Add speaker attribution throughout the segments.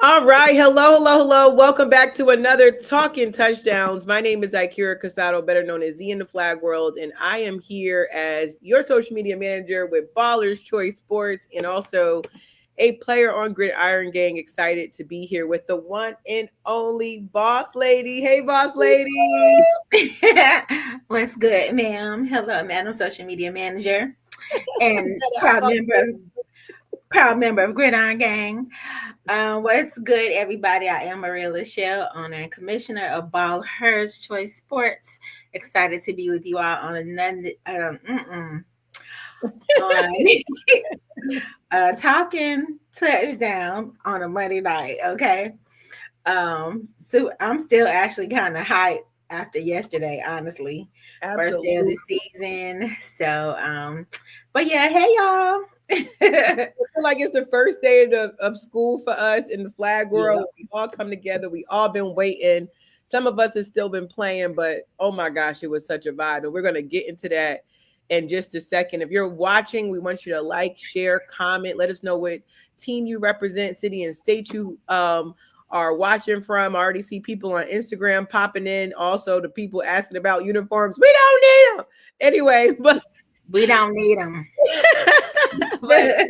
Speaker 1: All right. Hello, hello, hello. Welcome back to another Talking Touchdowns. My name is Ikira Casado, better known as Z in the Flag World, and I am here as your social media manager with Ballhers Choice Sports and also a player on Gridiron Gang. Excited to be here with the one and only Boss Lady. Hey, Boss Lady.
Speaker 2: What's good, ma'am? Hello, Madam Social Media Manager and proud member of Gridiron Gang. What's good, everybody? I am Maria Lachelle, owner and commissioner of Ballhers Choice Sports. Excited to be with you all on another on talking touchdown on a Monday night. Okay, so I'm still actually kind of hyped after yesterday, honestly. First day of
Speaker 1: Absolutely.
Speaker 2: the season. So, but yeah, hey y'all.
Speaker 1: I feel like it's the first day of school for us in the flag
Speaker 2: Yeah.
Speaker 1: world. We all come together. We all been waiting. Some of us have still been playing, but oh my gosh, it was such a vibe. And we're gonna get into that in just a second. If you're watching, we want you to like, share, comment. Let us know what team you represent, city and state you are watching from. I already see people on Instagram popping in. Also, the people asking about uniforms. We don't need them anyway, but
Speaker 2: We don't need them.
Speaker 1: but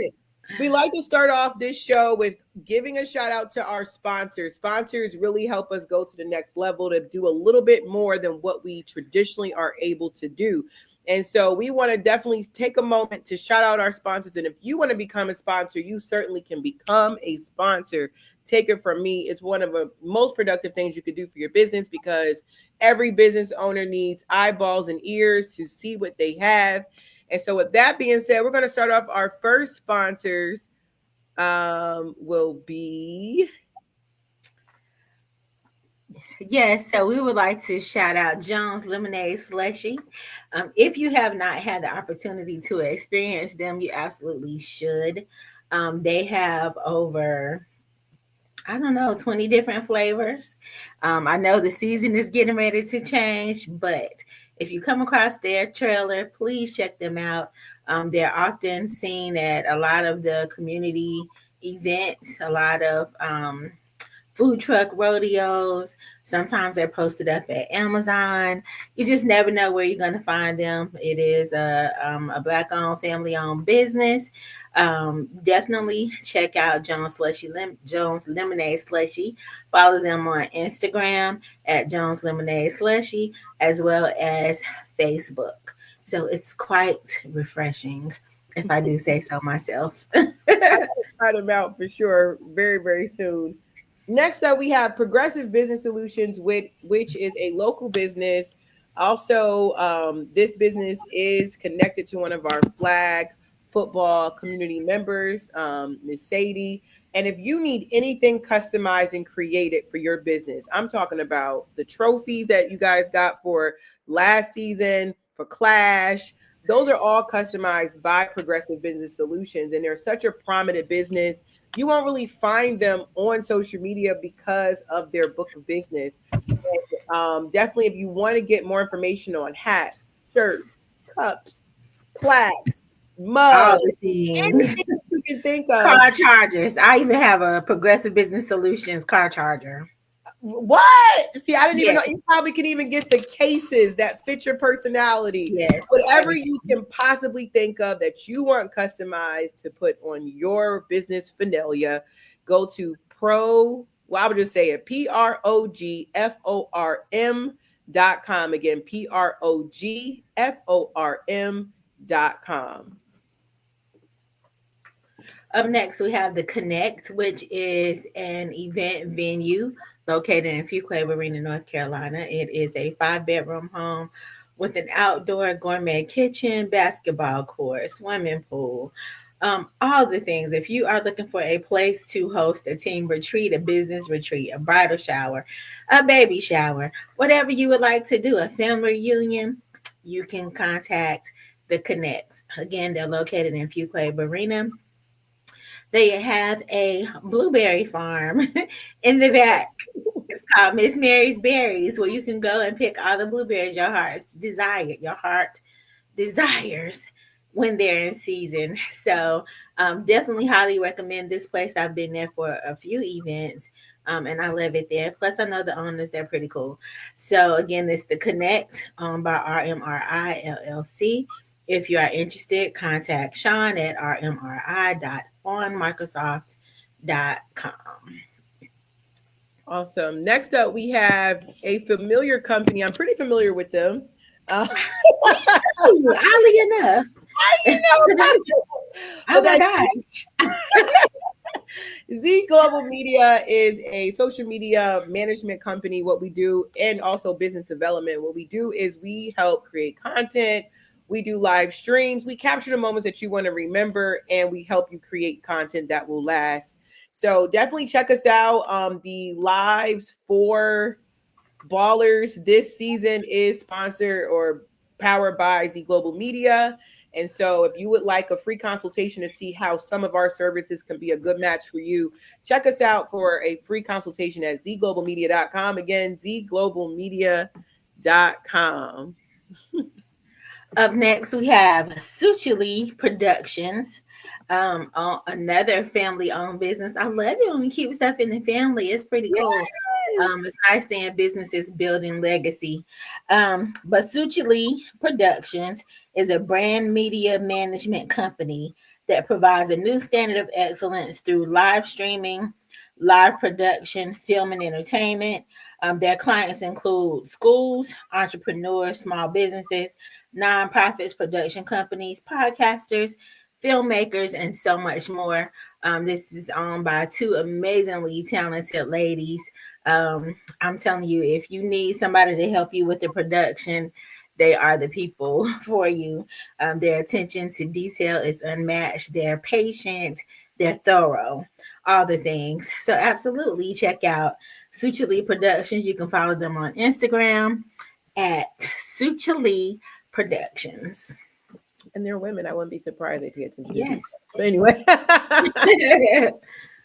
Speaker 1: we like to start off this show with giving a shout out to our sponsors. Sponsors really help us go to the next level to do a little bit more than what we traditionally are able to do. And so we want to definitely take a moment to shout out our sponsors. And if you want to become a sponsor, you certainly can become a sponsor. Take it from me. It's one of the most productive things you could do for your business because every business owner needs eyeballs and ears to see what they have. And so, with that being said, we're going to start off our first sponsors. Will be
Speaker 2: Yes, so we would like to shout out Jones Lemonade Slushy. If you have not had the opportunity to experience them, you absolutely should. They have over, I don't know, 20 different flavors. I know the season is getting ready to change, but if you come across their trailer, please check them out. They're often seen at a lot of the community events, a lot of food truck rodeos. Sometimes they're posted up at Amazon. You just never know where you're going to find them. It is a black owned, family owned business. Definitely check out Jones Lemonade Slushy. Follow them on Instagram at Jones Lemonade Slushy, as well as Facebook. So it's quite refreshing, if I do say so myself.
Speaker 1: try them out for sure very, very soon. Next up, we have Progressive Business Solutions, which is a local business. Also, this business is connected to one of our flag football community members, Miss Sadie. And if you need anything customized and created for your business, I'm talking about the trophies that you guys got for last season, for Clash. Those are all customized by Progressive Business Solutions, and they're such a prominent business. You won't really find them on social media because of their book of business. And, definitely, if you want to get more information on hats, shirts, cups, plaques,
Speaker 2: All
Speaker 1: mugs,
Speaker 2: the things.
Speaker 1: anything you can think of.
Speaker 2: Car chargers. I even have a Progressive Business Solutions car charger.
Speaker 1: What? See, I didn't even know.
Speaker 2: Yes,
Speaker 1: You probably can even get the cases that fit your personality.
Speaker 2: yes,
Speaker 1: Whatever you
Speaker 2: everything.
Speaker 1: can possibly think of that you want customized to put on your business finalia, go to well, I would just say it, PROGFORM.com. Again, PROGFORM.com.
Speaker 2: Up next, we have the Connect, which is an event venue located in Fuquay Arena, North Carolina. It is a 5 bedroom home with an outdoor gourmet kitchen, basketball court, swimming pool, all the things. If you are looking for a place to host a team retreat, a business retreat, a bridal shower, a baby shower, whatever you would like to do, a family reunion, you can contact the Connect. Again, they're located in Fuquay Arena. They have a blueberry farm in the back. It's called Miss Mary's Berries, where you can go and pick all the blueberries your heart desires. when they're in season. So definitely highly recommend this place. I've been there for a few events. And I love it there. Plus, I know the owners; they're pretty cool. So again, it's the Connect by RMRI LLC. If you are interested, contact Sean at rmri.onmicrosoft.com.
Speaker 1: Awesome. Next up, we have a familiar company. I'm pretty familiar with them.
Speaker 2: Ooh, oddly enough.
Speaker 1: You know,
Speaker 2: Oh
Speaker 1: but
Speaker 2: my
Speaker 1: that
Speaker 2: gosh.
Speaker 1: Z Global Media is a social media management company. What we do, and also business development, what we do is we help create content. We do live streams. We capture the moments that you want to remember, and we help you create content that will last. So definitely check us out. The lives for Ballers this season is sponsored or powered by Z Global Media. And so, if you would like a free consultation to see how some of our services can be a good match for you, check us out for a free consultation at zglobalmedia.com. Again, zglobalmedia.com.
Speaker 2: Up next, we have Suchili Productions, another family-owned business. I love it when we keep stuff in the family. It's pretty cool.
Speaker 1: Yes.
Speaker 2: It's nice seeing businesses building legacy. But Suchili Productions is a brand media management company that provides a new standard of excellence through live streaming, live production, film, and entertainment. Their clients include schools, entrepreneurs, small businesses, nonprofits, production companies, podcasters, filmmakers, and so much more. This is owned by two amazingly talented ladies. I'm telling you, if you need somebody to help you with the production, they are the people for you. Their attention to detail is unmatched. They're patient, they're thorough, all the things. So, absolutely check out Suchili Productions. You can follow them on Instagram at Suchili Productions.
Speaker 1: And they're women. I wouldn't be surprised they pay attention to
Speaker 2: Yes.
Speaker 1: detail. But anyway.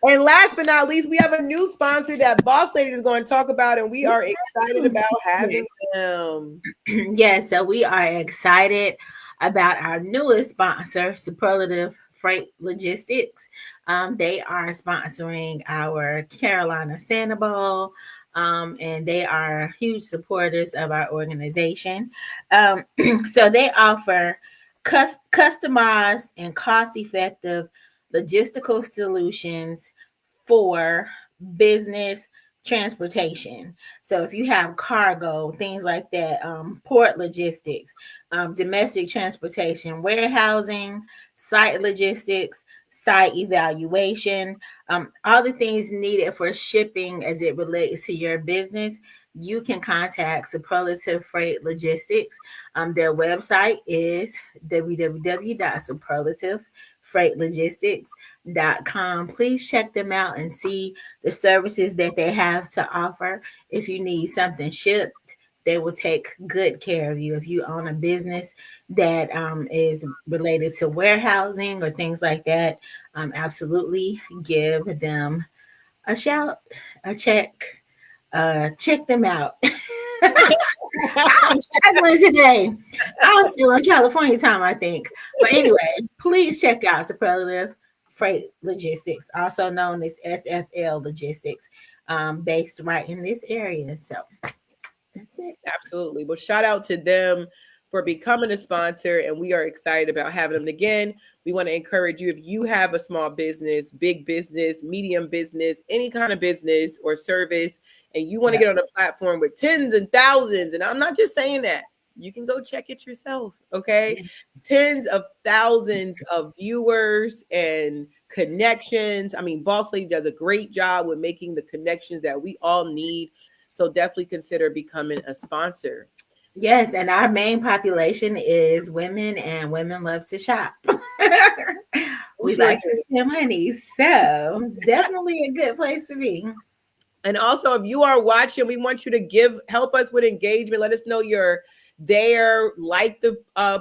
Speaker 1: And last but not least, we have a new sponsor that Boss Lady is going to talk about, and we are excited about having them.
Speaker 2: Yes, so we are excited about our newest sponsor, Superlative Freight Logistics. They are sponsoring our Carolina Santa Bowl, and they are huge supporters of our organization. Um, so they offer customized and cost effective logistical solutions for business transportation. So if you have cargo, things like that, port logistics, domestic transportation, warehousing, site logistics, site evaluation, all the things needed for shipping as it relates to your business, you can contact Superlative Freight Logistics. Their website is www.superlativefreightlogistics.com. Please check them out and see the services that they have to offer. If you need something shipped, they will take good care of you. If you own a business that is related to warehousing or things like that, absolutely give them a shout, a check, check them out. I'm struggling today. I'm still in California time, I think. But anyway, please check out Superlative Freight Logistics, also known as SFL Logistics, based right in this area. So that's it.
Speaker 1: Absolutely. Well, shout out to them for becoming a sponsor, and we are excited about having them again. We want to encourage you if you have a small business, big business, medium business, any kind of business or service, and you want to
Speaker 2: Yep.
Speaker 1: get on a platform with tens and thousands, and I'm not just saying that. You can go check it yourself, okay?
Speaker 2: Yeah.
Speaker 1: Tens of thousands of viewers and connections. I mean, Boss Lady does a great job with making the connections that we all need, so definitely consider becoming a sponsor.
Speaker 2: Yes, and our main population is women, and women love to shop.
Speaker 1: We
Speaker 2: We
Speaker 1: sure
Speaker 2: like to
Speaker 1: do.
Speaker 2: spend money, so definitely a good place to be.
Speaker 1: And also, if you are watching, we want you to help us with engagement. Let us know you're there, like the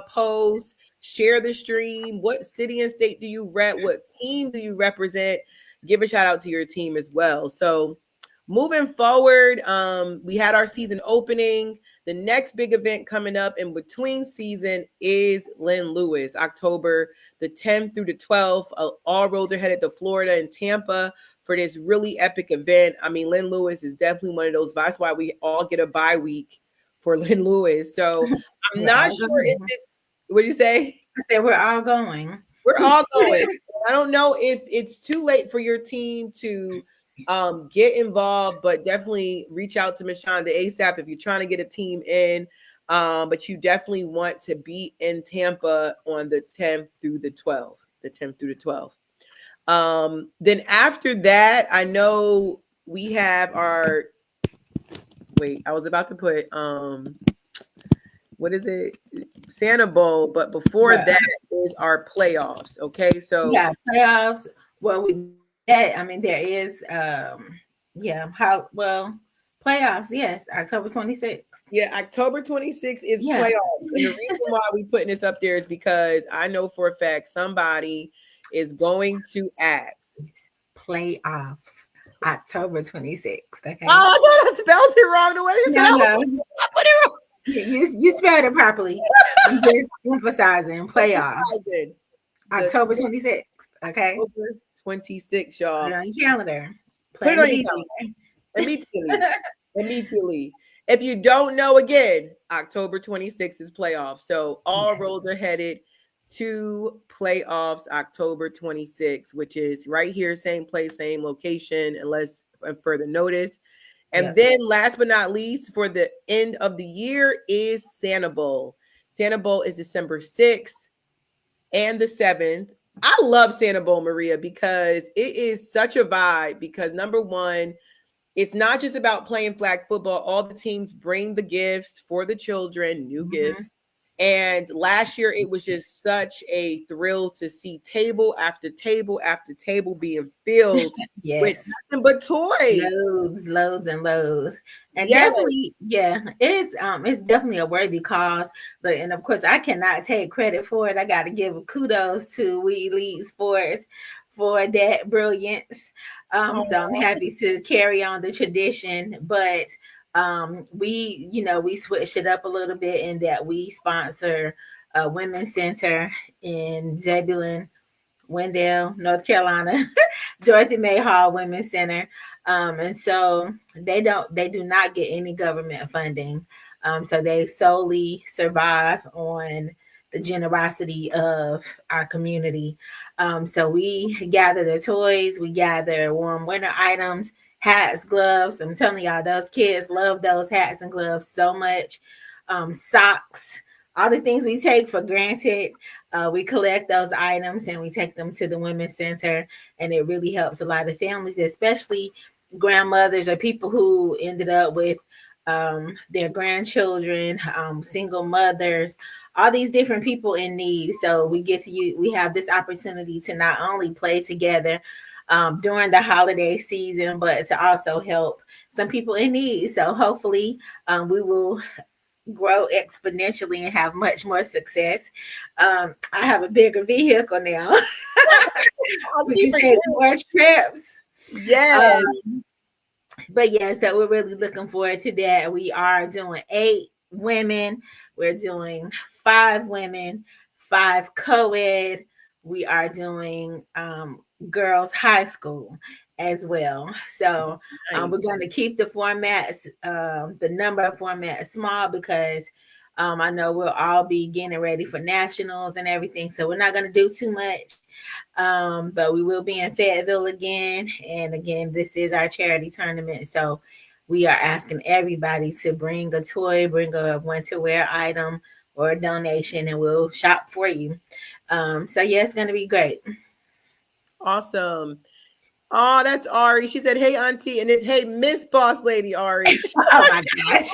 Speaker 1: post, share the stream. What city and state do you rep? What team do you represent? Give a shout out to your team as well. So, moving forward, we had our season opening. The next big event coming up in between season is Lynn Lewis, October the 10th through the 12th. All roads are headed to Florida and Tampa for this really epic event. I mean, Lynn Lewis is definitely one of those. That's why we all get a bye week for Lynn Lewis. So I'm
Speaker 2: We're
Speaker 1: not
Speaker 2: all
Speaker 1: sure if
Speaker 2: going.
Speaker 1: it's, what do you say?
Speaker 2: I said we're all going.
Speaker 1: We're all going. I don't know if it's too late for your team to get involved, but definitely reach out to Miss Shonda ASAP if you're trying to get a team in. But you definitely want to be in Tampa on the 10th through the 12th. The 10th through the 12th. Then after that, I know we have our wait, I was about to put what is it? Santa Bowl, but before
Speaker 2: Right.
Speaker 1: that is our playoffs. Okay, so
Speaker 2: Yeah, playoffs. Well, we do that. I mean, there is yeah, how well playoffs, yes, October 26th.
Speaker 1: yeah, October 26th is
Speaker 2: Yeah.
Speaker 1: playoffs. And the reason why we putting this up there is because I know for a fact somebody is going to ask.
Speaker 2: Playoffs, October 26th.
Speaker 1: Oh,
Speaker 2: Okay.
Speaker 1: I thought I spelled it wrong the way you said
Speaker 2: No,
Speaker 1: I was
Speaker 2: no.
Speaker 1: I put it wrong.
Speaker 2: You spelled it properly. I'm just emphasizing playoffs.
Speaker 1: Emphasizing the
Speaker 2: October 26th. Okay.
Speaker 1: October 26th,
Speaker 2: Put it
Speaker 1: y'all.
Speaker 2: on your calendar.
Speaker 1: Put it
Speaker 2: Plan to
Speaker 1: on your
Speaker 2: be
Speaker 1: calendar
Speaker 2: there.
Speaker 1: immediately. Immediately. If you don't know, again, October 26th is playoffs. So all
Speaker 2: Yes.
Speaker 1: roads are headed to playoffs October 26th, which is right here, same place, same location, unless further notice. And
Speaker 2: Yep.
Speaker 1: then last but not least, for the end of the year is Santa Bowl. Santa Bowl is December 6th and the 7th. I love Santa Bowl, Maria, because it is such a vibe. Because number one, it's not just about playing flag football. All the teams bring the gifts for the children, new
Speaker 2: Mhm.
Speaker 1: gifts. And last year, it was just such a thrill to see table after table after table being filled with
Speaker 2: Yes.
Speaker 1: nothing but toys.
Speaker 2: Loads and loads. And
Speaker 1: Yes.
Speaker 2: definitely, yeah, it's definitely a worthy cause. But and of course I cannot take credit for it. I gotta give kudos to We Elite Sports for that brilliance. So I'm
Speaker 1: Oh,
Speaker 2: happy to carry on the tradition. But we, we switched it up a little bit in that we sponsor a women's center in Zebulon, Wendell, North Carolina, Dorothy May Hall Women's Center. And so they do not get any government funding. So they solely survive on the generosity of our community. So we gather the toys, we gather warm winter items, hats, gloves. I'm telling y'all, those kids love those hats and gloves so much. Socks, all the things we take for granted. We collect those items and we take them to the Women's Center, and it really helps a lot of families, especially grandmothers or people who ended up with their grandchildren, single mothers, all these different people in need. So we have this opportunity to not only play together during the holiday season, but to also help some people in need. So hopefully, we will grow exponentially and have much more success. I have a bigger vehicle now.
Speaker 1: I'll
Speaker 2: We
Speaker 1: keep
Speaker 2: can
Speaker 1: it
Speaker 2: take
Speaker 1: going.
Speaker 2: more trips.
Speaker 1: Yes.
Speaker 2: But yeah, so we're really looking forward to that. We are doing 8 women, we're doing 5 women, 5 co-ed. We are doing girls high school as well. So we're
Speaker 1: Nice.
Speaker 2: going to keep the formats, the number of formats small because I know we'll all be getting ready for nationals and everything. So we're not going to do too much. But we will be in Fayetteville again. And again, this is our charity tournament. So we are asking everybody to bring a toy, bring a winter wear item or a donation, and we'll shop for you. So yeah, it's gonna be great.
Speaker 1: Awesome. Oh, that's Ari. She said, "Hey, Auntie," and it's "Hey, Miss Boss Lady Ari."
Speaker 2: Oh my gosh.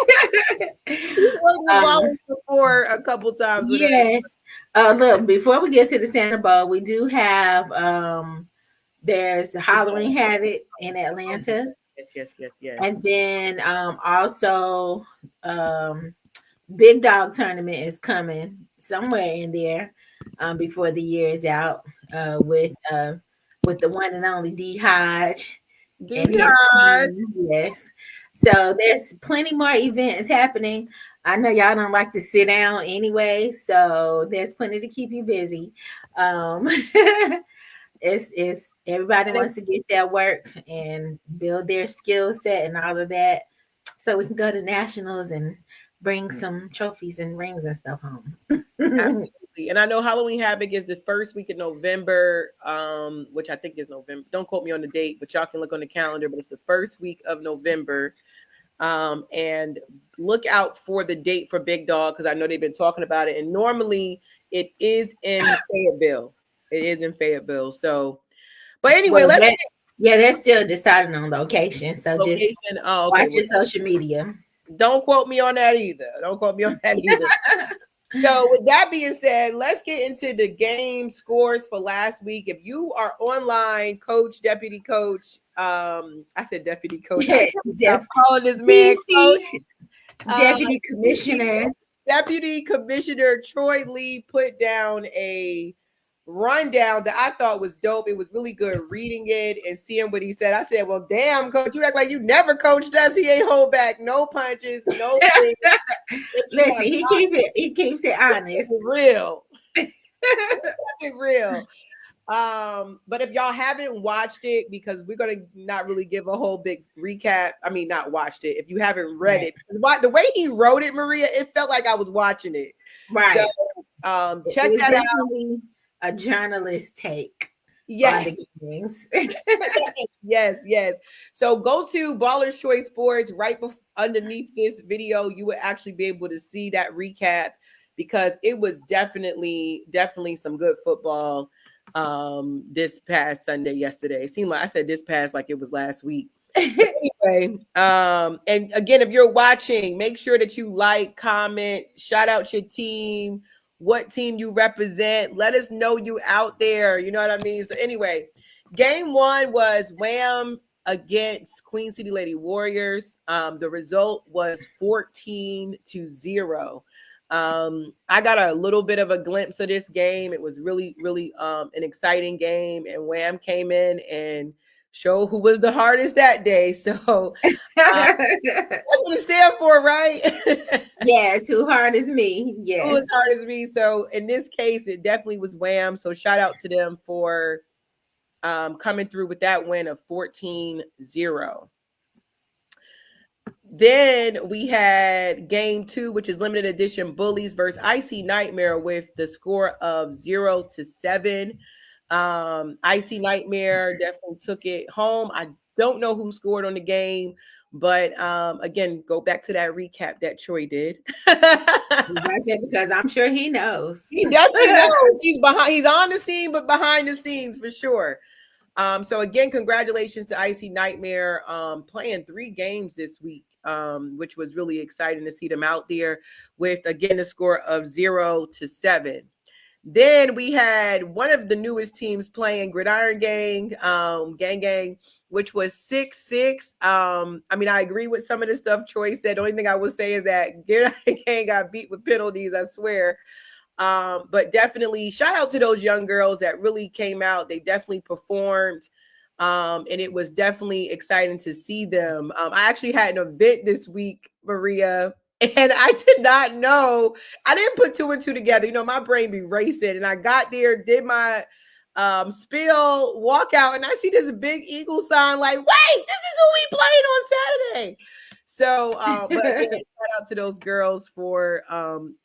Speaker 1: She's worked with
Speaker 2: um,
Speaker 1: Ballers before a couple times with us.
Speaker 2: yes. Look, before we get to the Santa Bowl, we do have there's Halloween Havoc in
Speaker 1: Oh,
Speaker 2: Atlanta.
Speaker 1: yes, yes, yes, yes.
Speaker 2: And then also um, Big Dog Tournament is coming somewhere in there before the year is out with the one and only D Hodge. and
Speaker 1: Do
Speaker 2: his
Speaker 1: not.
Speaker 2: team. Yes. So there's plenty more events happening. I know y'all don't like to sit down anyway, so there's plenty to keep you busy. Um, it's everybody
Speaker 1: And
Speaker 2: wants to get their work and build their skill set and all of that, so we can go to nationals and bring some trophies and rings and stuff home.
Speaker 1: absolutely. And I know Halloween Havoc is the first week of November, which I think is November. Don't quote me on the date, but y'all can look on the calendar. But it's the first week of November. And look out for the date for Big Dog because I know they've been talking about it. And normally it is in Fayetteville. It is in Fayetteville. So, but anyway,
Speaker 2: Well,
Speaker 1: let's
Speaker 2: yeah, they're still deciding on location, so just
Speaker 1: location. Oh, okay.
Speaker 2: watch
Speaker 1: Well,
Speaker 2: your social media.
Speaker 1: don't quote me on that either. Don't quote me on that either. So, with that being said, let's get into the game scores for last week. If you are online, coach, deputy coach, I said deputy coach. I can't stop calling this man coach.
Speaker 2: DC Deputy
Speaker 1: DC
Speaker 2: Commissioner.
Speaker 1: Deputy Commissioner Troy Lee put down a rundown that I thought was dope. It was really good reading it and seeing what he said. I said, well, damn, coach, you act like you never coached us. He ain't hold back no punches, no things. He
Speaker 2: Listen,
Speaker 1: have
Speaker 2: he keeps it honest.
Speaker 1: real. It real. But if y'all haven't watched it, because we're gonna not really give a whole big recap. I mean, not watched it. If you haven't read
Speaker 2: Right.
Speaker 1: it, the way he wrote it, Maria, it felt like I was watching it. So
Speaker 2: Right. It
Speaker 1: check
Speaker 2: was
Speaker 1: that out.
Speaker 2: definitely a journalist take on
Speaker 1: Yes.
Speaker 2: the games.
Speaker 1: Yes, yes. So go to Ballhers Choice Sports right underneath this video. You will actually be able to see that recap because it was definitely some good football this past Sunday yesterday. It seemed like I said this past like it was last week. But anyway, and again, if you're watching, make sure that you like, comment, shout out your team, what team you represent. Let us know you out there. You know what I mean? So anyway, game one was Wham against Queen City Lady Warriors. The result was 14-0. I got a little bit of a glimpse of this game. It was really an exciting game, and Wham came in and showed who was the hardest that day. So that's what it stands for, right?
Speaker 2: Yes, who hard is me?
Speaker 1: Who
Speaker 2: Yes.
Speaker 1: was hard as me? So in this case, it definitely was Wham. So shout out to them for coming through with that win of 14-0. Then we had game two, which is limited edition Bullies versus Icy Nightmare with the score of 0-7. Icy Nightmare definitely took it home. I don't know who scored on the game, but again, go back to that recap that Troy did.
Speaker 2: I said because I'm sure he knows.
Speaker 1: He definitely knows. He's behind. He's on the scene, but behind the scenes for sure. So again, congratulations to Icy Nightmare playing 3 games this week, which was really exciting to see them out there with again a score of 0-7. Then we had one of the newest teams playing Gridiron Gang, which was 6-6. I mean, I agree with some of the stuff Troy said. The only thing I would say is that Gridiron Gang got beat with penalties, I swear. But definitely shout out to those young girls that really came out. They definitely performed. And it was definitely exciting to see them. I actually had an event this week, Maria, and I did not know. I didn't put 2 and 2 together. You know, my brain be racing. And I got there, did my spill, walk out, and I see this big eagle sign like, wait, this is who we played on Saturday. So, but again, shout out to those girls for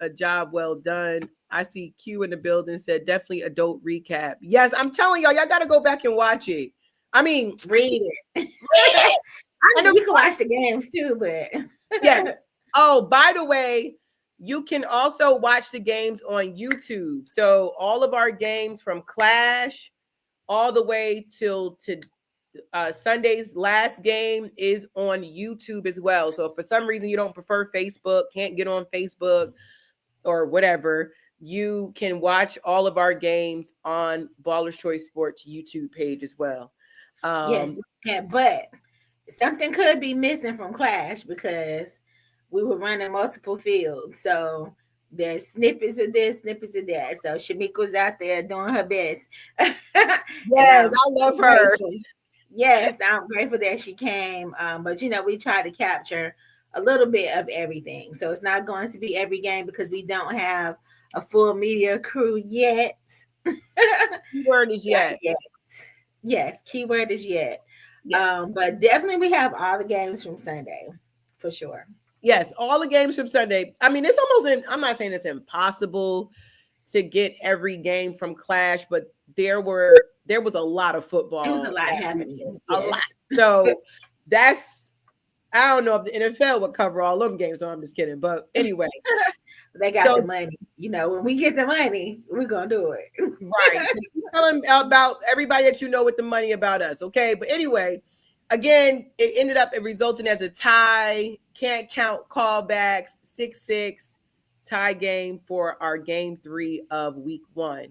Speaker 1: a job well done. I see Q in the building said definitely adult recap. Yes, I'm telling y'all got to go back and watch it. I mean,
Speaker 2: Read it.
Speaker 1: read it.
Speaker 2: I
Speaker 1: And
Speaker 2: mean, you can watch the games too, but
Speaker 1: yeah. Oh, by the way, you can also watch the games on YouTube. So all of our games from Clash all the way till to Sunday's last game is on YouTube as well. So if for some reason you don't prefer Facebook, can't get on Facebook or whatever, you can watch all of our games on Ballers Choice Sports YouTube page as well.
Speaker 2: yes,
Speaker 1: Um,
Speaker 2: yeah, but something could be missing from Clash because we were running multiple fields. So there's snippets of this, snippets of that. So Shamika's out there doing her best. And
Speaker 1: yes,
Speaker 2: I'm
Speaker 1: I
Speaker 2: so
Speaker 1: love her.
Speaker 2: grateful. Yes, I'm grateful that she came. But we try to capture a little bit of everything. So it's not going to be every game because we don't have a full media crew yet.
Speaker 1: Word is
Speaker 2: Not
Speaker 1: yet.
Speaker 2: yet. Yes, keyword is yet.
Speaker 1: Yes.
Speaker 2: But definitely we have all the games from Sunday for sure.
Speaker 1: Yes, all the games from Sunday. I mean, it's almost I'm not saying it's impossible to get every game from Clash, but there was a lot of
Speaker 2: It was a
Speaker 1: football
Speaker 2: lot
Speaker 1: that weekend.
Speaker 2: happening.
Speaker 1: A lot.
Speaker 2: Yes.
Speaker 1: So that's I don't know if the NFL would cover all them games, so I'm just kidding. But anyway,
Speaker 2: They got
Speaker 1: so
Speaker 2: the money. When we get the money, we're gonna do it.
Speaker 1: right. So you tell them about everybody that you know with the money about us, okay? But anyway, again, it resulting as a tie. Can't count callbacks. 6-6 tie game for our game 3 of week 1.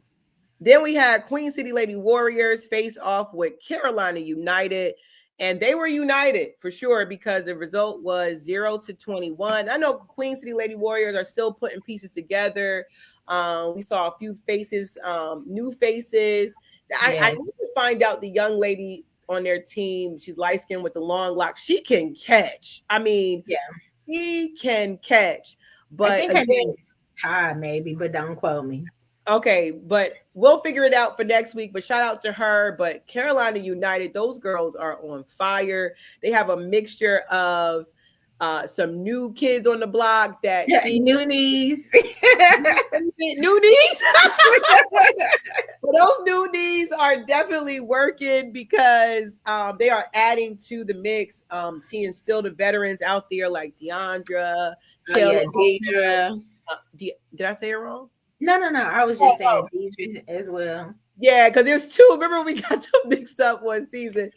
Speaker 1: Then we had Queen City Lady Warriors face off with Carolina United. And they were united for sure because the result was 0-21. I know Queen City Lady Warriors are still putting pieces together. We saw a few faces, new faces. I
Speaker 2: Yes.
Speaker 1: need to find out the young lady on their team. She's light skinned with the long locks. She can catch. I mean,
Speaker 2: Yeah.
Speaker 1: she can catch.
Speaker 2: I
Speaker 1: But
Speaker 2: think her
Speaker 1: again,
Speaker 2: name is Ty, maybe, but don't quote me.
Speaker 1: okay, but we'll figure it out for next week. But shout out to her. But Carolina United, those girls are on fire. They have a mixture of some new kids on the block that
Speaker 2: Yeah,
Speaker 1: see
Speaker 2: new knees.
Speaker 1: new knees. But those new knees are definitely working because they are adding to the mix. Seeing still the veterans out there like Deandra,
Speaker 2: Oh
Speaker 1: Kayla.
Speaker 2: yeah, Deidre.
Speaker 1: Did I say it wrong?
Speaker 2: No, no, no. I was
Speaker 1: Oh,
Speaker 2: just
Speaker 1: oh,
Speaker 2: saying Deidre as well.
Speaker 1: yeah, because there's two. Remember, we got them mixed up one season,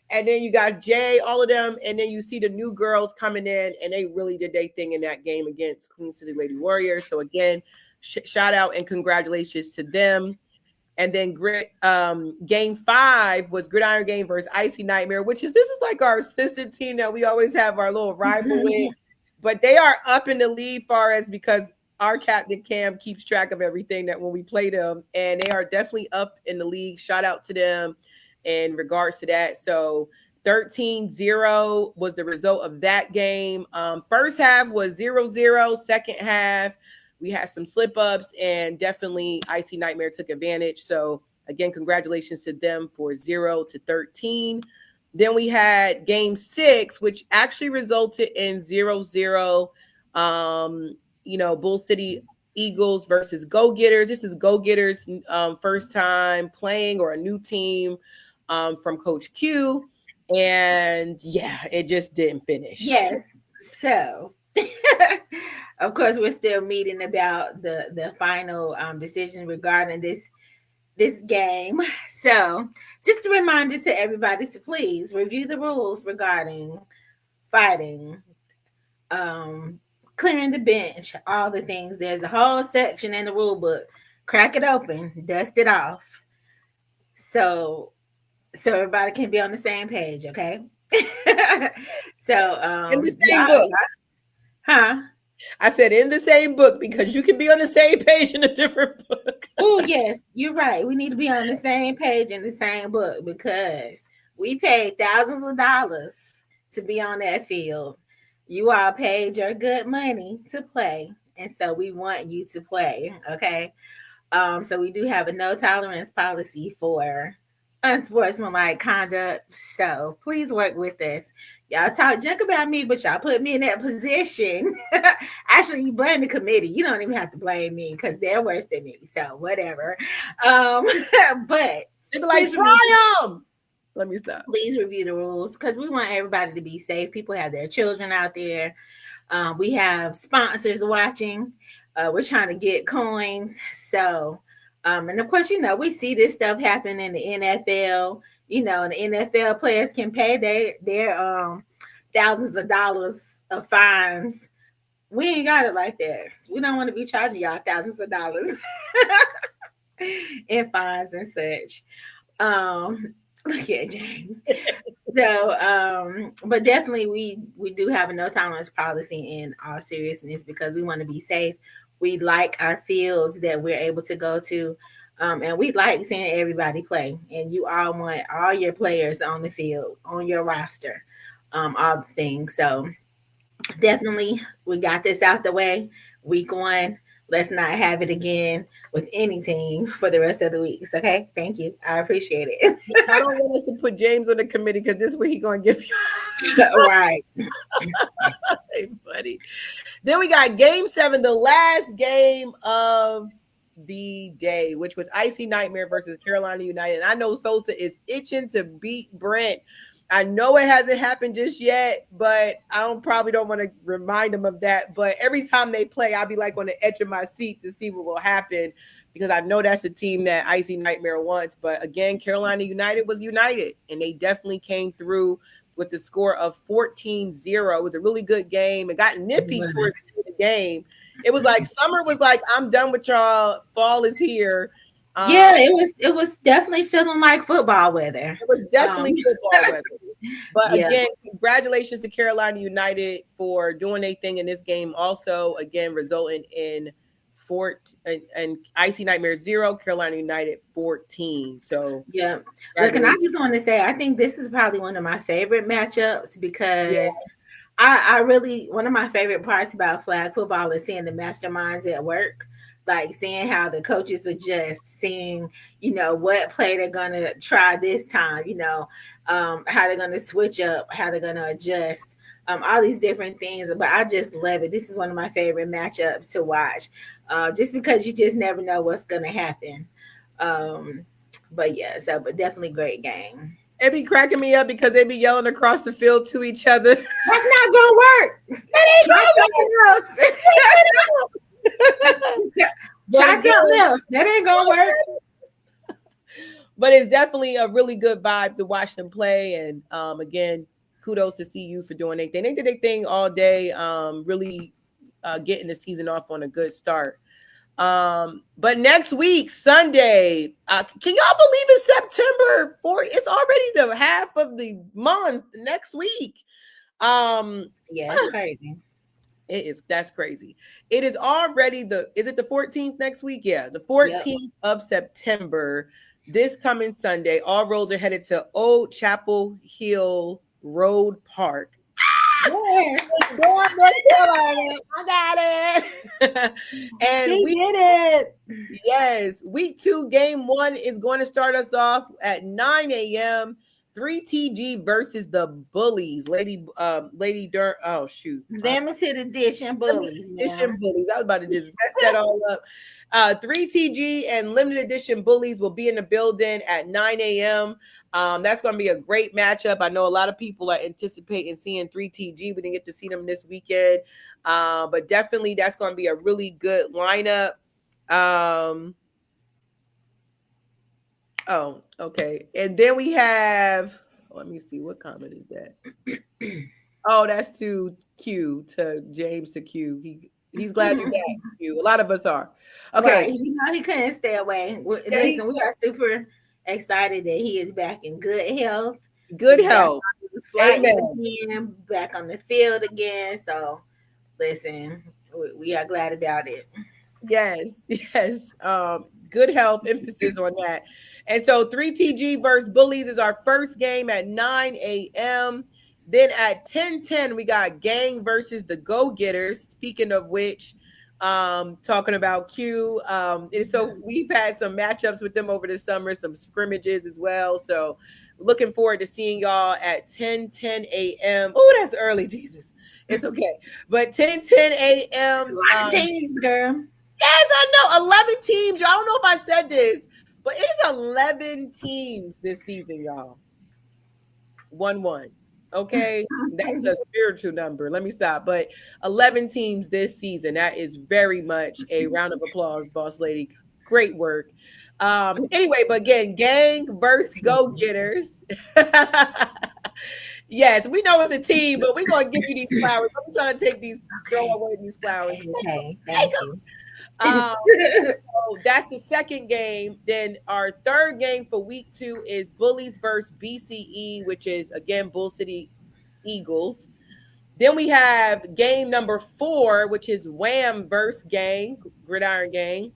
Speaker 1: and then you got Jay, all of them, and then you see the new girls coming in, and they really did their thing in that game against Queen City Lady Warriors. So again, shout out and congratulations to them. And then game 5 was Gridiron Game versus Icy Nightmare, which is this is like our sister team that we always have our little rival with. But they are up in the lead far as because our captain Cam keeps track of everything that when we play them, and they are definitely up in the league. Shout out to them in regards to that. So 13-0 was the result of that game. First half was 0-0. Second half, we had some slip ups, and definitely Icy Nightmare took advantage. So again, congratulations to them for 0-13. Then we had game 6, which actually resulted in 0-0. Bull City Eagles versus Go Getters. This is Go Getters' first time playing or a new team from Coach Q. And yeah, it just didn't finish.
Speaker 2: Yes. So, of course, we're still meeting about the final decision regarding this game. So, just a reminder to everybody to please review the rules regarding fighting, um, clearing the bench, all the things. There's a whole section in the rule book. Crack it open, dust it off, so everybody can be on the same page. Okay. So
Speaker 1: In the same
Speaker 2: y'all,
Speaker 1: book.
Speaker 2: huh?
Speaker 1: I said in the same book because you can be on the same page in a different book.
Speaker 2: Oh, yes, you're right. We need to be on the same page in the same book because we paid thousands of dollars to be on that field. You all paid your good money to play, and so we want you to play. Okay. So we do have a no tolerance policy for unsportsmanlike conduct. So please work with us. Y'all talk junk about me, but y'all put me in that position. Actually, you blame the committee. You don't even have to blame me because they're worse than me. So whatever. Um, but
Speaker 1: They'd be like,
Speaker 2: please remember,
Speaker 1: try them. Let me stop.
Speaker 2: please review the rules because we want everybody to be safe. People have their children out there. We have sponsors watching. We're trying to get coins. So, and of course, we see this stuff happen in the NFL. The NFL players can pay their thousands of dollars of fines. We ain't got it like that. We don't want to be charging y'all thousands of dollars in fines and such. Look at James. So, but definitely we do have a no tolerance policy in all seriousness because we want to be safe. We like our fields that we're able to go to. And we like seeing everybody play. And you all want all your players on the field, on your roster, all the things. So definitely, we got this out the way. Week one. Let's not have it again with any team for the rest of the weeks. Okay. Thank you. I appreciate it.
Speaker 1: I don't want us to put James on the committee because this way he gonna give you
Speaker 2: Right.
Speaker 1: hey, buddy. Then we got game 7, the last game of the day, which was Icy Nightmare versus Carolina United. And I know Sosa is itching to beat Brent. I know it hasn't happened just yet, but I don't want to remind him of that. But every time they play, I'll be like on the edge of my seat to see what will happen because I know that's a team that Icy Nightmare wants. But again, Carolina United was united, and they definitely came through with the score of 14-0. It was a really good game. It got nippy towards the end of the game. It was like summer was like, I'm done with y'all. Fall is here.
Speaker 2: Yeah, it was definitely feeling like football weather.
Speaker 1: It was definitely football weather. But
Speaker 2: Yeah,
Speaker 1: again, congratulations to Carolina United for doing their thing in this game. Also, again, resulting in and Icy Nightmare 0, Carolina United 14. So
Speaker 2: yeah. Look, and I just want to say, I think this is probably one of my favorite matchups
Speaker 1: yeah,
Speaker 2: because I really, one of my favorite parts about flag football is seeing the masterminds at work, like seeing how the coaches adjust, seeing, what play they're going to try this time, how they're going to switch up, how they're going to adjust, all these different things. But I just love it. This is one of my favorite matchups to watch, just because you just never know what's going to happen. Um, but yeah, but definitely great game.
Speaker 1: it be cracking me up because they be yelling across the field to each other.
Speaker 2: That's not gonna work.
Speaker 1: That ain't
Speaker 2: Try
Speaker 1: going
Speaker 2: something else. Try something else. That ain't gonna work.
Speaker 1: but it's definitely a really good vibe to watch them play. And again, kudos to CU for doing anything. They did their thing all day. Really getting the season off on a good start. But next week, Sunday, can y'all believe it's September 4th? It's already the half of the month next week.
Speaker 2: Yeah, it's crazy.
Speaker 1: That's crazy. It is already is it the 14th next week? Yeah, the
Speaker 2: Yep.
Speaker 1: 14th of September, this coming Sunday. All roads are headed to Old Chapel Hill Road Park.
Speaker 2: Yes.
Speaker 1: Going North Carolina. I got it. And
Speaker 2: She
Speaker 1: we
Speaker 2: did it.
Speaker 1: yes, week 2, game 1 is going to start us off at 9 a.m. 3TG versus the Bullies. Lady Dur oh shoot.
Speaker 2: Limited edition bullies,
Speaker 1: Edition
Speaker 2: man.
Speaker 1: Bullies. I was about to just mess that all up. 3TG and limited edition Bullies will be in the building at 9 a.m. That's going to be a great matchup. I know a lot of people are anticipating seeing 3TG. We didn't get to see them this weekend, but definitely that's going to be a really good lineup. Um, oh, okay. And then we have, let me see, what comment is that? Oh, that's to James to Q. He's glad you're back. Q. A lot of us are. Okay.
Speaker 2: Right. He couldn't stay away.
Speaker 1: Yeah,
Speaker 2: Listen, we are super excited that he is back in good health.
Speaker 1: good
Speaker 2: He's back
Speaker 1: health.
Speaker 2: on his flights
Speaker 1: Amen.
Speaker 2: again, back on the field again. So listen, we are glad about it.
Speaker 1: Yes, yes. Good health, emphasis on that. And so 3TG versus Bullies is our first game at 9 a.m. Then at 10:10, we got Gang versus the Go Getters. Speaking of which, talking about Q. And so we've had some matchups with them over the summer, some scrimmages as well. So looking forward to seeing y'all at 10:10 a.m. Oh, that's early, Jesus. It's okay. But 10:10
Speaker 2: It's a
Speaker 1: a.m.
Speaker 2: lot of teams, girl.
Speaker 1: Yes, I know. 11 teams. Y'all don't know if I said this, but it is 11 teams this season, y'all. 1-1. Okay. That's the spiritual number. Let me stop. But 11 teams this season. That is very much a round of applause, boss lady. Great work. Anyway, but again, gang versus go getters. Yes, we know it's a team, but we're gonna give you these flowers. I'm trying to take these, throw
Speaker 2: Okay.
Speaker 1: away these flowers.
Speaker 2: Okay. Thank you.
Speaker 1: Um, so that's the second game. Then our third game for week 2 is Bullies versus BCE, which is again Bull City Eagles. Then we have game number 4, which is Wham versus Gang, Gridiron Gang.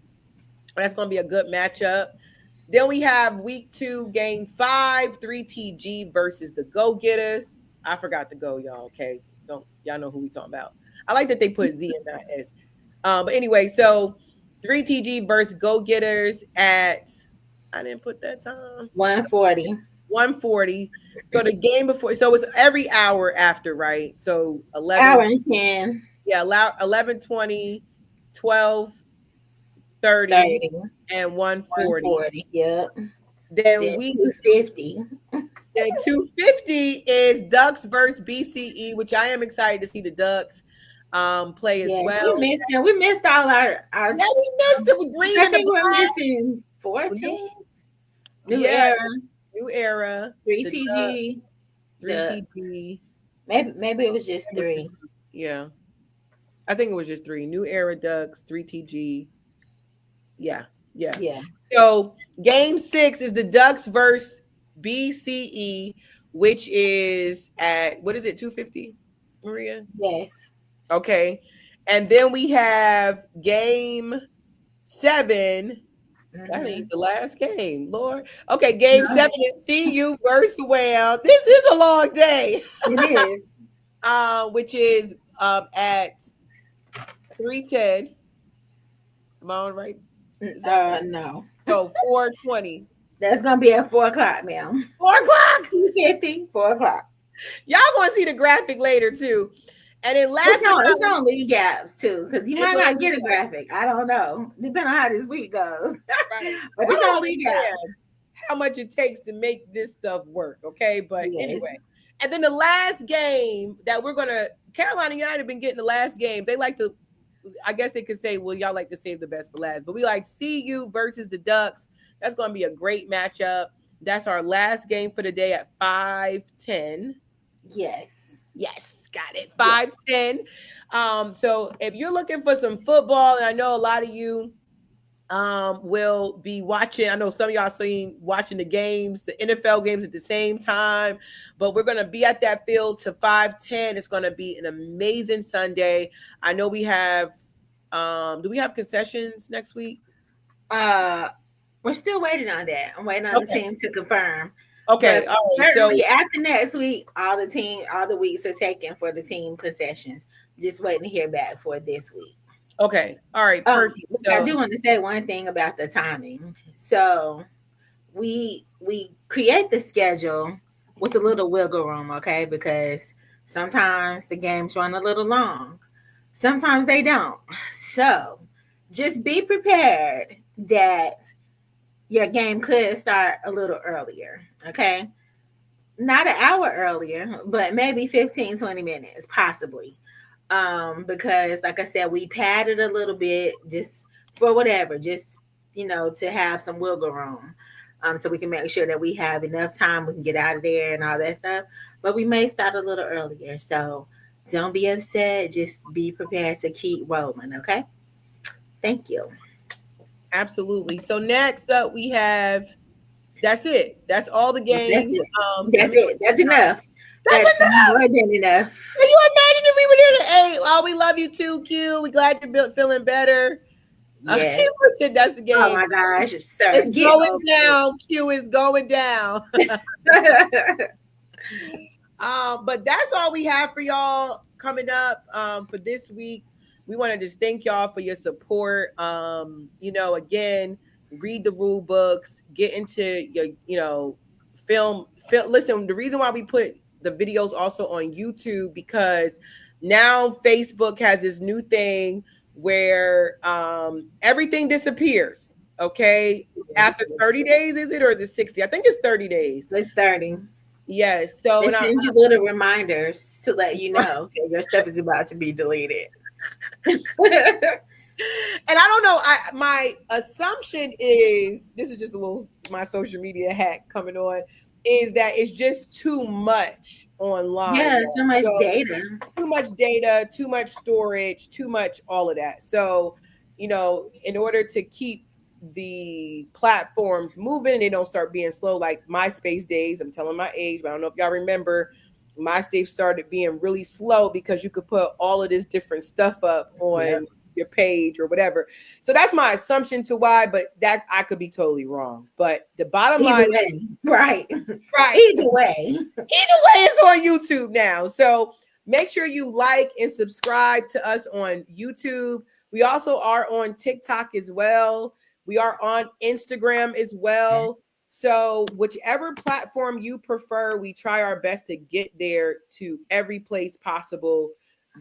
Speaker 1: That's going to be a good matchup. Then we have week 2, game 5, 3TG versus the Go Getters. I forgot the go, y'all. Okay, don't y'all know who we talking about? I like that they put Z and not S. But anyway, so 3TG versus Go Getters at, I didn't put that time,
Speaker 2: 140.
Speaker 1: 140. So the game before, so it's every hour after, right? So
Speaker 2: Hour
Speaker 1: 11,
Speaker 2: and 10.
Speaker 1: yeah, 11:20, 12:30,
Speaker 2: 30.
Speaker 1: and 140.
Speaker 2: 140. Yep.
Speaker 1: Then
Speaker 2: Then
Speaker 1: we
Speaker 2: 250.
Speaker 1: Then 250 is Ducks versus BCE, which I am excited to see the Ducks play as
Speaker 2: Yes, we
Speaker 1: well.
Speaker 2: missed them. We missed all our
Speaker 1: Yeah, we missed it with green
Speaker 2: I
Speaker 1: and the
Speaker 2: think we're
Speaker 1: black.
Speaker 2: missing four
Speaker 1: New,
Speaker 2: teams. New
Speaker 1: yeah,
Speaker 2: era,
Speaker 1: new era.
Speaker 2: three
Speaker 1: The Ducks,
Speaker 2: TG, the
Speaker 1: 3TG.
Speaker 2: maybe it was just
Speaker 1: It was just
Speaker 2: three.
Speaker 1: yeah. I think it was just three. New era Ducks, 3TG. Yeah, yeah.
Speaker 2: Yeah.
Speaker 1: So game 6 is the Ducks versus BCE, which is at what is it, 250, Maria?
Speaker 2: Yes.
Speaker 1: Okay. And then we have game 7. That ain't
Speaker 2: Mm-hmm.
Speaker 1: the last game, Lord. Okay, game
Speaker 2: No,
Speaker 1: 7 is CU versus Whale. This is a long day.
Speaker 2: it is.
Speaker 1: Which is at 310. Am I on right? Is that right?
Speaker 2: No.
Speaker 1: No, 420.
Speaker 2: That's gonna be at 4 o'clock, ma'am.
Speaker 1: 4 o'clock.
Speaker 2: 250, 4 o'clock.
Speaker 1: Y'all gonna see the graphic later too. And then last but
Speaker 2: It's
Speaker 1: not
Speaker 2: on lead gaps too, because you
Speaker 1: it's
Speaker 2: might not
Speaker 1: on,
Speaker 2: get a graphic. I don't know, depending on how this week goes.
Speaker 1: right.
Speaker 2: But
Speaker 1: I
Speaker 2: it's
Speaker 1: don't
Speaker 2: on lead gaps.
Speaker 1: understand how much it takes to make this stuff work. Okay, but
Speaker 2: Yes.
Speaker 1: anyway, and then the last game that we're gonna Carolina United have been getting the last games. They like to, I guess they could say, well, y'all like to save the best for last, but we like CU versus the Ducks. That's gonna be a great matchup. That's our last game for the day at 5:10.
Speaker 2: Yes.
Speaker 1: Yes, got it.
Speaker 2: Yes.
Speaker 1: 5:10. So if you're looking for some football, and I know a lot of you will be watching. I know some of y'all seen watching the games, the NFL games at the same time, but we're gonna be at that field to 5:10. It's gonna be an amazing Sunday. I know we have do we have concessions next week?
Speaker 2: Uh, we're still waiting on that. I'm waiting on the
Speaker 1: Okay.
Speaker 2: team to confirm.
Speaker 1: Okay.
Speaker 2: But
Speaker 1: All right. So
Speaker 2: certainly after next week, all the weeks are taken for the team concessions. Just waiting to hear back for this week.
Speaker 1: okay. All right, perfect.
Speaker 2: But I
Speaker 1: So
Speaker 2: do want to say one thing about the timing. So we create the schedule with a little wiggle room, okay? Because sometimes the games run a little long. Sometimes they don't. So just be prepared that your game could start a little earlier, okay? Not an hour earlier, but maybe 15, 20 minutes, possibly. Because like I said, we padded a little bit just for whatever, just to have some wiggle room. So we can make sure that we have enough time, we can get out of there and all that stuff. But we may start a little earlier. So don't be upset. Just be prepared to keep rolling, okay? Thank you.
Speaker 1: absolutely. So next up we have that's it. That's all the
Speaker 2: That's
Speaker 1: games.
Speaker 2: it.
Speaker 1: Let
Speaker 2: That's
Speaker 1: me
Speaker 2: it. That's enough.
Speaker 1: That's
Speaker 2: That's
Speaker 1: enough.
Speaker 2: more than enough.
Speaker 1: Can you imagine if we were there to hey, oh, we love you too, Q. We glad you're feeling better.
Speaker 2: Yes.
Speaker 1: That's the
Speaker 2: Oh
Speaker 1: game.
Speaker 2: my gosh, sir,
Speaker 1: It's
Speaker 2: get
Speaker 1: going
Speaker 2: over
Speaker 1: down. Q is going down.
Speaker 2: it.
Speaker 1: But that's all we have for y'all coming up for this week. We want to just thank y'all for your support. Again, read the rule books, get into your, film. Listen, the reason why we put the videos also on YouTube because now Facebook has this new thing where everything disappears. Okay.
Speaker 2: Yes,
Speaker 1: After 30 days, is it or is it 60? I think it's 30 days.
Speaker 2: it's 30.
Speaker 1: Yes. So
Speaker 2: They
Speaker 1: and I
Speaker 2: send you little reminders to let you know that your stuff is about to be deleted.
Speaker 1: and I don't know. My assumption is this is just a little my social media hack coming on is that it's just too much online.
Speaker 2: Yeah, so much
Speaker 1: So
Speaker 2: data.
Speaker 1: too much data, too much storage, too much all of that. So, in order to keep the platforms moving and they don't start being slow like MySpace days, I'm telling my age, but I don't know if y'all remember MySpace started being really slow because you could put all of this different stuff up
Speaker 2: Yep.
Speaker 1: on your page or whatever. So that's my assumption to why, but that I could be totally wrong. But the bottom
Speaker 2: Either
Speaker 1: line is
Speaker 2: way, right.
Speaker 1: right.
Speaker 2: Either way.
Speaker 1: Either way, it's on YouTube now. So make sure you like and subscribe to us on YouTube. We also are on TikTok as well. We are on Instagram as
Speaker 2: Yeah.
Speaker 1: well. So, whichever platform you prefer, we try our best to get there to every place possible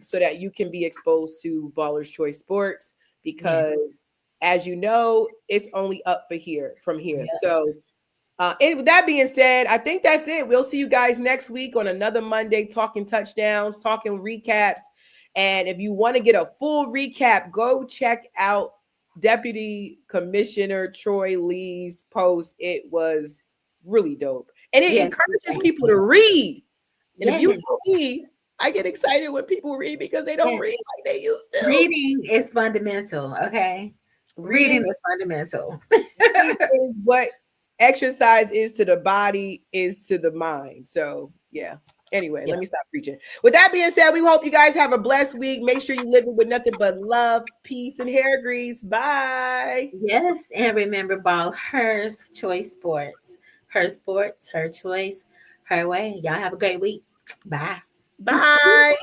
Speaker 1: so that you can be exposed to Ballers Choice Sports
Speaker 2: Yes.
Speaker 1: because, as you know, it's only up for here from here.
Speaker 2: Yeah.
Speaker 1: So, and with that being said, I think that's it. We'll see you guys next week on another Monday talking touchdowns, talking recaps. And if you want to get a full recap, go check out Deputy Commissioner Troy Lee's post. It was really dope. And it
Speaker 2: Yes.
Speaker 1: encourages
Speaker 2: Thank
Speaker 1: people to
Speaker 2: you.
Speaker 1: read. And if you
Speaker 2: Yes.
Speaker 1: know me, I get excited when people read because they don't
Speaker 2: Yes.
Speaker 1: read like they used to.
Speaker 2: Reading is fundamental. Okay.
Speaker 1: Reading
Speaker 2: Reading is fundamental.
Speaker 1: is what exercise is to the body is to the mind. So yeah. Anyway,
Speaker 2: Yeah.
Speaker 1: let me stop preaching. With that being said, we hope you guys have a blessed week. Make sure you live it with nothing but love, peace, and hair grease. Bye.
Speaker 2: Yes. And remember, Ballhers Choice Sports. Her sports, her choice, her way. Y'all have a great week. Bye.
Speaker 1: Bye.